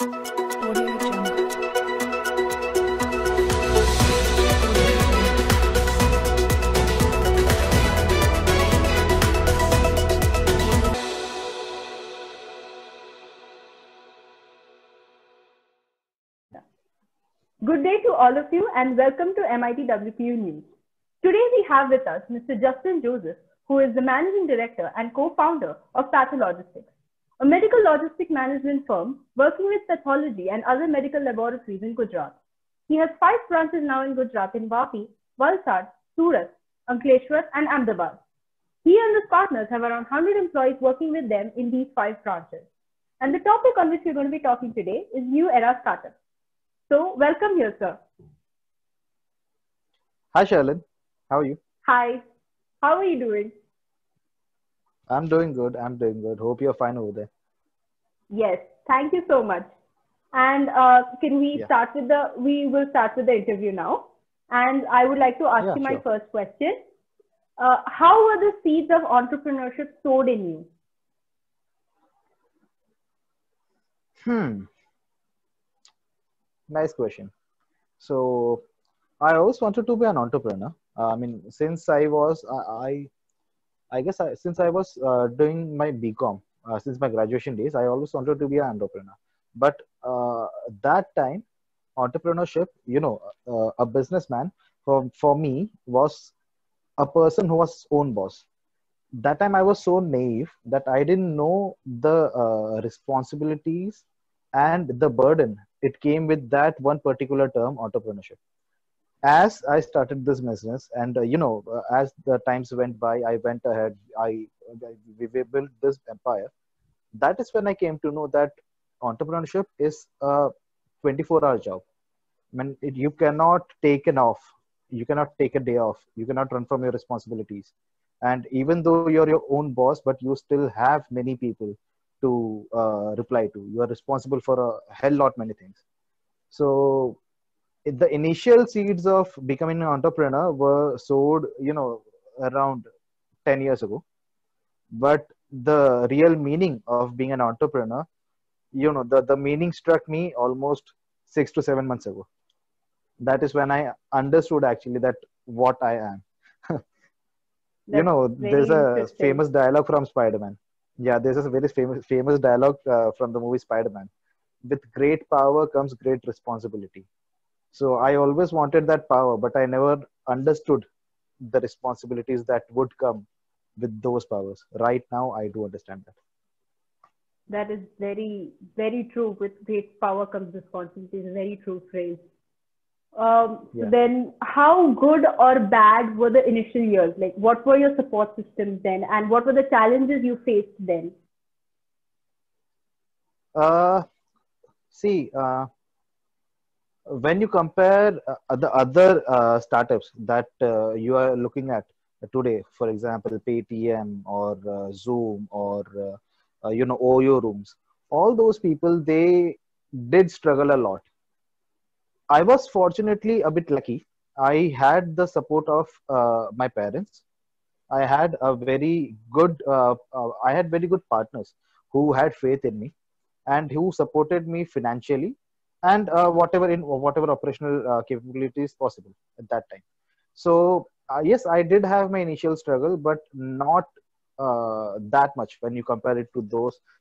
Audio Jungle. Good day to all of you and welcome to MIT WPU News. Today we have with us Mr. Justin Joseph, who is the Managing Director and co-founder of Pathologistics, a medical logistic management firm working with pathology and other medical laboratories in Gujarat. He has 5 branches now in Gujarat in Vapi, Valsad, Surat, Ankleshwar and Ahmedabad. He and his partners have around 100 employees working with them in these 5 branches. And the topic on which we're going to be talking today is New Era Startups. So, welcome here, sir. Hi, Sharlin. How are you? Hi. How are you doing? I'm doing good. Hope you're fine over there. Yes. Thank you so much. And can we start with we will start with the interview now. And I would like to ask you my first question. How were the seeds of entrepreneurship sowed in you? Nice question. So, I always wanted to be an entrepreneur. Since I was, since I was doing my BCom, since my graduation days, I always wanted to be an entrepreneur. But that time, entrepreneurship, a businessman for me was a person who was own boss. That time I was so naive that I didn't know the responsibilities and the burden it came with that one particular term, entrepreneurship. As I started this business, and as the times went by, I went ahead. We built this empire. That is when I came to know that entrepreneurship is a 24-hour job. You cannot take an off. You cannot take a day off. You cannot run from your responsibilities. And even though you're your own boss, but you still have many people to reply to. You are responsible for a hell lot many things. So the initial seeds of becoming an entrepreneur were sowed, around 10 years ago. But the real meaning of being an entrepreneur, the meaning struck me almost 6 to 7 months ago. That is when I understood actually that what I am. There's a famous dialogue from Spider-Man. Yeah, there's a very famous dialogue from the movie Spider-Man. With great power comes great responsibility. So I always wanted that power, but I never understood the responsibilities that would come with those powers. Right now, I do understand that. That is very, very true. With great power comes responsibility. Is a very true phrase. Then how good or bad were the initial years? Like, what were your support systems then? And what were the challenges you faced then? When you compare the other startups that you are looking at today, for example, Paytm or Zoom or, Oyo Rooms, all those people, they did struggle a lot. I was fortunately a bit lucky. I had the support of my parents. I had I had very good partners who had faith in me and who supported me financially and whatever operational capabilities possible at that time. So yes, I did have my initial struggle, but not that much when you compare it to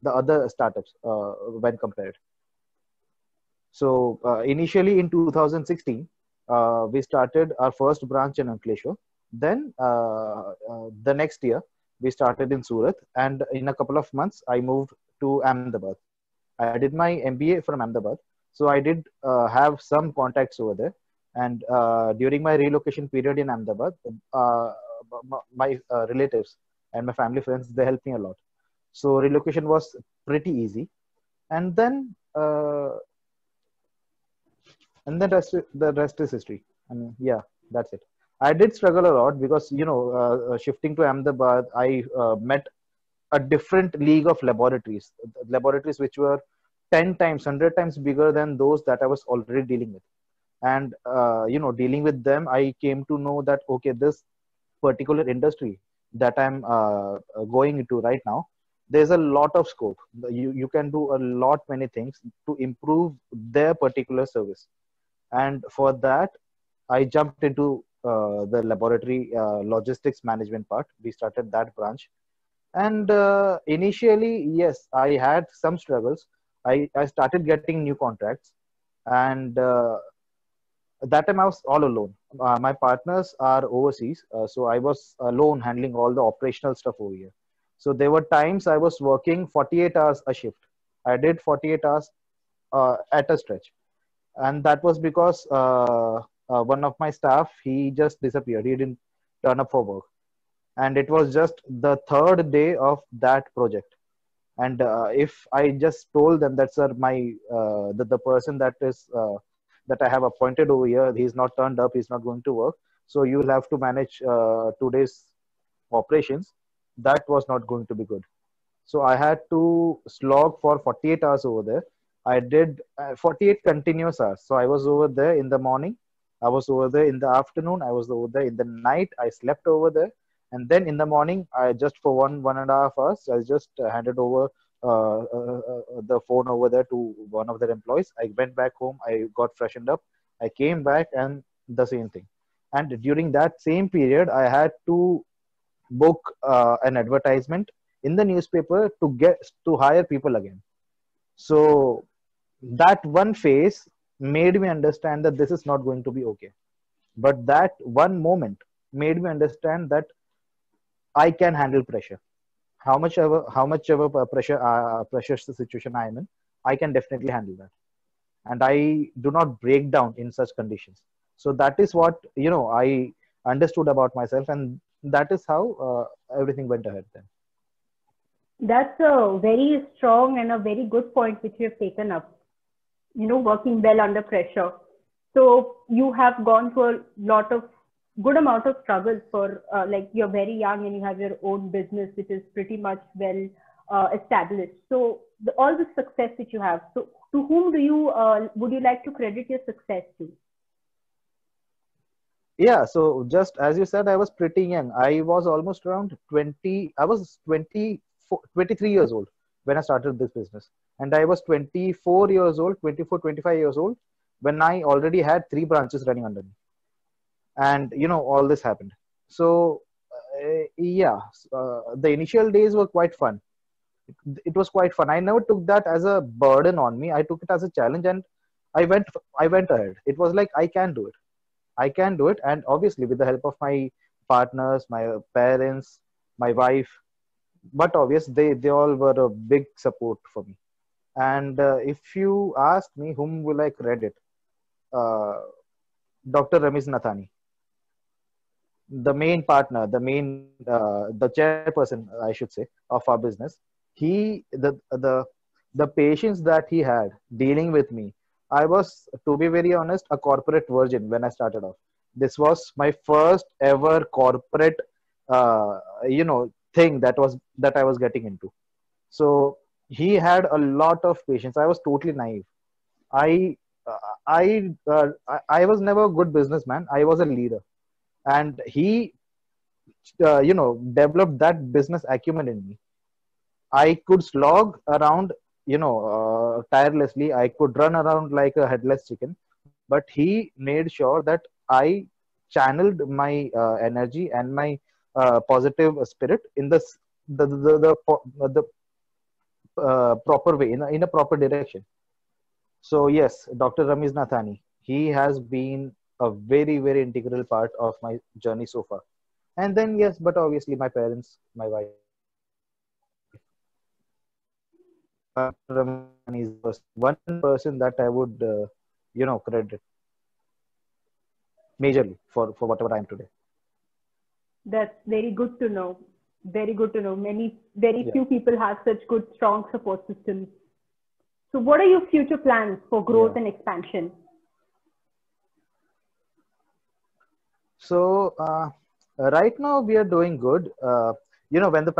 the other startups when compared. So initially in 2016, we started our first branch in Ankleshwar. Then the next year, we started in Surat, and in a couple of months, I moved to Ahmedabad. I did my MBA from Ahmedabad, so I did have some contacts over there. And during my relocation period in Ahmedabad, my relatives and my family friends, they helped me a lot. So relocation was pretty easy. And then the rest is history. That's it. I did struggle a lot because shifting to Ahmedabad, I met a different league of laboratories which were 10 times, 100 times bigger than those that I was already dealing with. And dealing with them, I came to know that okay, this particular industry that I'm going into right now, there's a lot of scope. You can do a lot many things to improve their particular service. And for that, I jumped into the laboratory logistics management part. We started that branch. And initially, yes, I had some struggles. I started getting new contracts. And that time I was all alone. My partners are overseas, so I was alone handling all the operational stuff over here. So there were times I was working 48 hours a shift. I did 48 hours at a stretch, and that was because one of my staff, he just disappeared. He didn't turn up for work, and it was just the third day of that project. And if I just told them that, sir, the person that I have appointed over here, he's not turned up, he's not going to work, so you will have to manage today's operations. That was not going to be good. So I had to slog for 48 hours over there. I did 48 continuous hours. So I was over there in the morning, I was over there in the afternoon, I was over there in the night, I slept over there. And then in the morning, I just for 1.5 hours, I just handed over the phone over there to one of their employees. I went back home, I got freshened up, I came back, and the same thing. And during that same period, I had to book an advertisement in the newspaper to hire people again. So that one phase made me understand that this is not going to be okay. But that one moment made me understand that I can handle pressure. How much ever pressure situation I am in, I can definitely handle that, and I do not break down in such conditions. So that is what I understood about myself, and that is how everything went ahead then. That's a very strong and a very good point which you have taken up. Working well under pressure. So you have gone through a lot of good amount of struggles for like you're very young and you have your own business which is pretty much well established. So all the success that you have. So to whom would you like to credit your success to? Yeah, so just as you said, I was pretty young. I was almost around 20. I was 23 years old when I started this business. And I was 24 years old, 24, 25 years old when I already had three branches running under me. And, all this happened. So, yeah, the initial days were quite fun. It was quite fun. I never took that as a burden on me. I took it as a challenge, and I went, I went ahead. It was like, I can do it. I can do it. And obviously, with the help of my partners, my parents, my wife, but obvious, they all were a big support for me. And if you ask me, whom will I credit? Uh, Dr. Ramesh Nathani, the main partner, the chairperson, I should say, of our business. He, the patience that he had dealing with me. I was, to be very honest, a corporate virgin when I started off. This was my first ever corporate, thing that I was getting into. So he had a lot of patience. I was totally naive. I, I was never a good businessman. I was a leader, and he, developed that business acumen in me. I could slog around, tirelessly. I could run around like a headless chicken, but he made sure that I channeled my energy and my positive spirit in the proper way, in a proper direction. So yes, Dr. Ramesh Nathani, he has been a very, very integral part of my journey so far. And then yes, but obviously my parents, my wife, Ramesh is one person that I would, credit majorly for whatever I am today. That's very good to know. Very good to know. Very Yeah, few people have such good, strong support systems. So what are your future plans for growth yeah. and expansion? So right now we are doing good. When the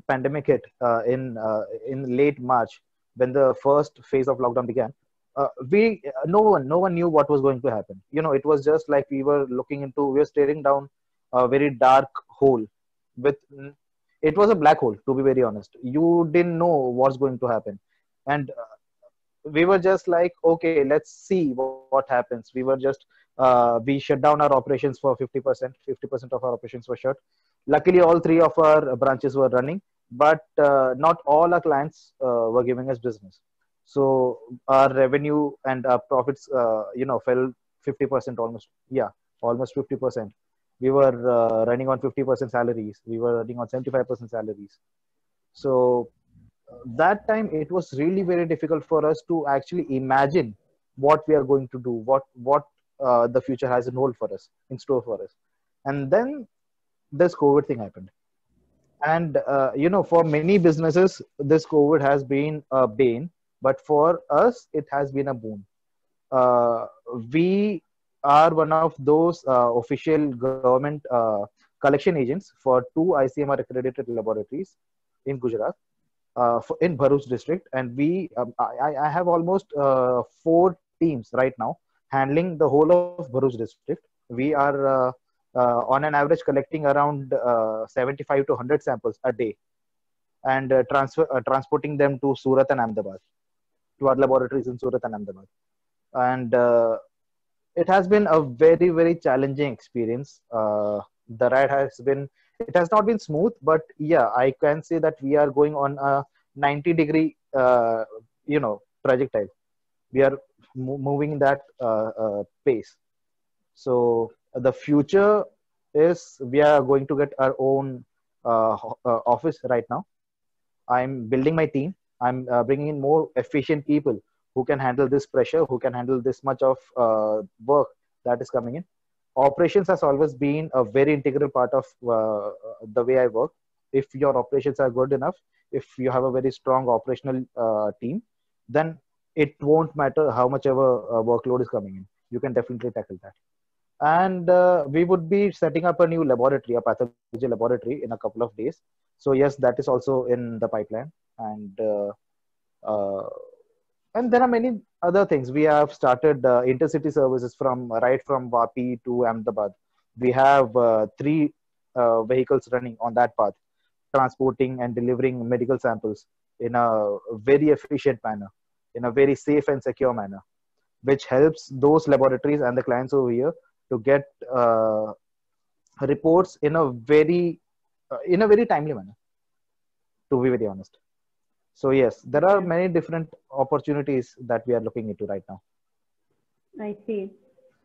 pandemic hit in late March, when the first phase of lockdown began, we no one knew what was going to happen. It was just like we were staring down a very dark hole with it was a black hole, to be very honest. You didn't know what's going to happen. And we were just like, okay, let's see what happens. We were just, we shut down our operations for 50%. 50% of our operations were shut. Luckily, all three of our branches were running, but not all our clients were giving us business. So our revenue and our profits, fell 50% almost. Yeah, almost 50%. We were running on 50% salaries. We were running on 75% salaries. So that time it was really very difficult for us to actually imagine what we are going to do, what the future has in hold for us, in store for us. And then this COVID thing happened. And for many businesses, this COVID has been a bane, but for us, it has been a boon. uh, we are one of those official government collection agents for two ICMR accredited laboratories in Gujarat, in Bharuch district, and I have almost four teams right now handling the whole of Bharuch district. We are on an average collecting around 75 to 100 samples a day, and transporting them to Surat and Ahmedabad, to our laboratories in Surat and Ahmedabad. And it has been a very very challenging experience. The ride has been, it has not been smooth, but yeah, I can say that we are going on a 90-degree trajectory. We are moving in that pace. So the future is, we are going to get our own office right now. I'm building my team. I'm bringing in more efficient people who can handle this pressure, who can handle this much of work that is coming in. Operations has always been a very integral part of the way I work. If your operations are good enough, if you have a very strong operational team, then it won't matter how much ever workload is coming in. You can definitely tackle that. And we would be setting up a new laboratory, a pathology laboratory, in a couple of days. So yes, that is also in the pipeline. Uh, and there are many other things. We have started intercity services from right from Vapi to Ahmedabad. We have three vehicles running on that path, transporting and delivering medical samples in a very efficient manner, in a very safe and secure manner, which helps those laboratories and the clients over here to get reports in a very timely manner, to be very honest. So yes, there are many different opportunities that we are looking into right now. I see.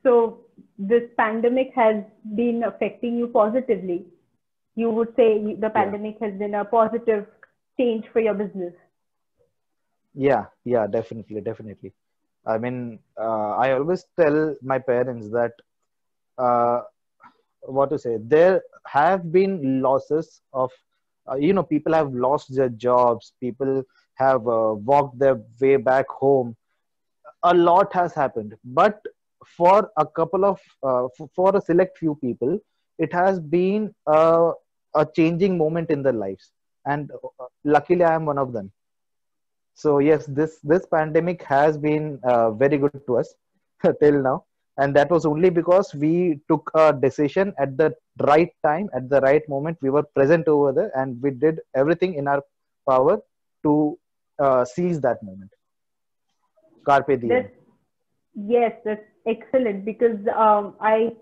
So this pandemic has been affecting you positively. You would say the Yeah. pandemic has been a positive change for your business. Yeah, definitely, definitely. I mean, I always tell my parents that, uh, what to say, there have been losses of, people have lost their jobs, people have walked their way back home. A lot has happened, but for a couple of, for a select few people, it has been a changing moment in their lives, and luckily I am one of them. So yes, this pandemic has been very good to us till now, and that was only because we took a decision at the right time, at the right moment. We were present over there, and we did everything in our power to seize that moment. Carpe diem. That's Yes, that's excellent because I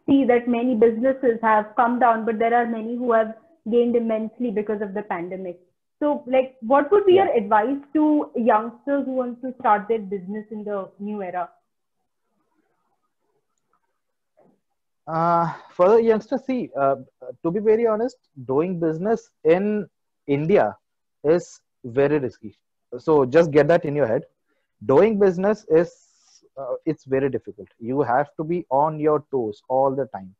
see that many businesses have come down, but there are many who have gained immensely because of the pandemic. So, like, what would be Yeah. your advice to youngsters who want to start their business in the new era? For the youngsters, see, to be very honest, doing business in India is very risky. So just get that in your head. Doing business is, it's very difficult. You have to be on your toes all the time.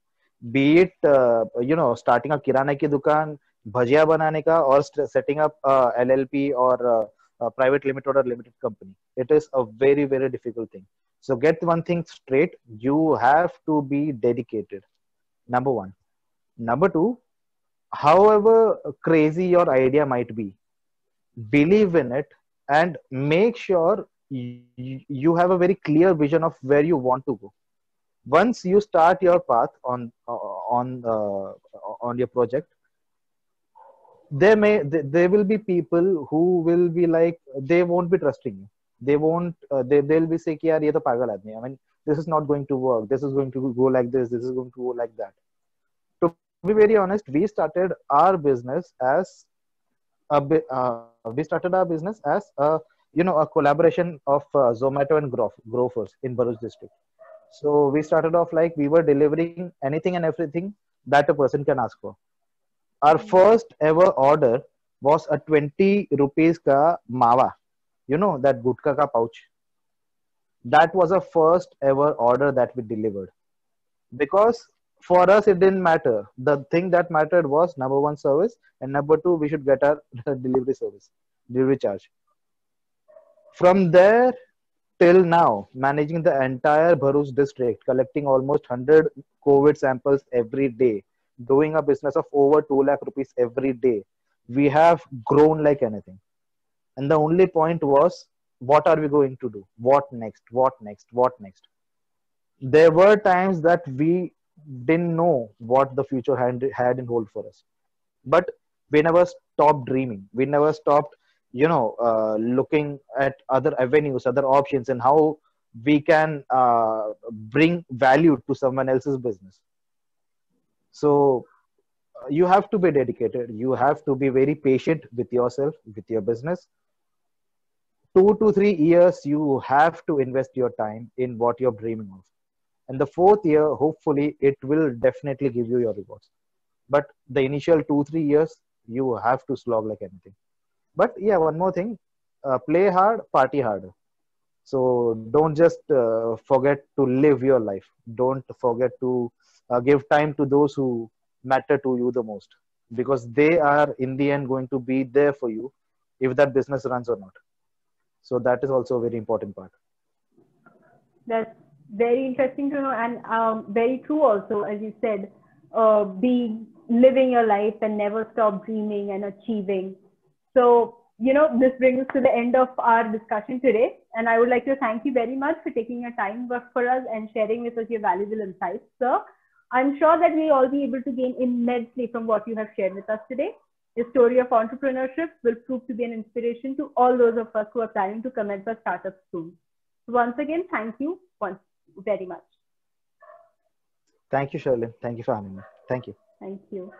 Be it starting a kirana ki dukan, bhajia banane ka, or setting up a LLP or a private limited or limited company. It is a very very difficult thing. So get one thing straight: you have to be dedicated. Number one. Number two, however crazy your idea might be, believe in it, and make sure you have a very clear vision of where you want to go. Once you start your path on your project, there will be people who will be like, they won't be trusting you. They won't, they'll be saying, yaar, ye to pagal aadmi hai. I mean, this is not going to work. This is going to go like this. This is going to go like that. To be very honest, we started our business as we started our business as a, a collaboration of Zomato and Grofers in Bharuch district. So we started off like we were delivering anything and everything that a person can ask for. Our first ever order was a 20 rupees ka mawa. You know that gutka ka pouch. That was a first ever order that we delivered. Because for us it didn't matter. The thing that mattered was number one, service, and number two, we should get our delivery service, delivery charge. From there till now, managing the entire Bharuch district, collecting almost 100 COVID samples every day, doing a business of over 2 lakh rupees every day, we have grown like anything. And the only point was, what are we going to do? What next? What next? What next? There were times that we didn't know what the future had in hold for us, but we never stopped dreaming. We never stopped, looking at other avenues, other options, and how we can bring value to someone else's business. So you have to be dedicated. You have to be very patient with yourself, with your business. 2 to 3 years, you have to invest your time in what you're dreaming of. And the fourth year, hopefully, it will definitely give you your rewards. But the initial 2 3 years, you have to slog like anything. But yeah, one more thing, play hard, party hard. So don't just forget to live your life. Don't forget to give time to those who matter to you the most, because they are in the end going to be there for you if that business runs or not. So that is also a very important part. That's very interesting to know, and very true also, as you said, be living your life and never stop dreaming and achieving. So, this brings us to the end of our discussion today. And I would like to thank you very much for taking your time for us and sharing with us your valuable insights, sir. I'm sure that we'll all be able to gain immensely from what you have shared with us today. Your story of entrepreneurship will prove to be an inspiration to all those of us who are planning to commence our startups soon. So once again, thank you very much. Thank you, Sherlyn. Thank you for having me. Thank you. Thank you.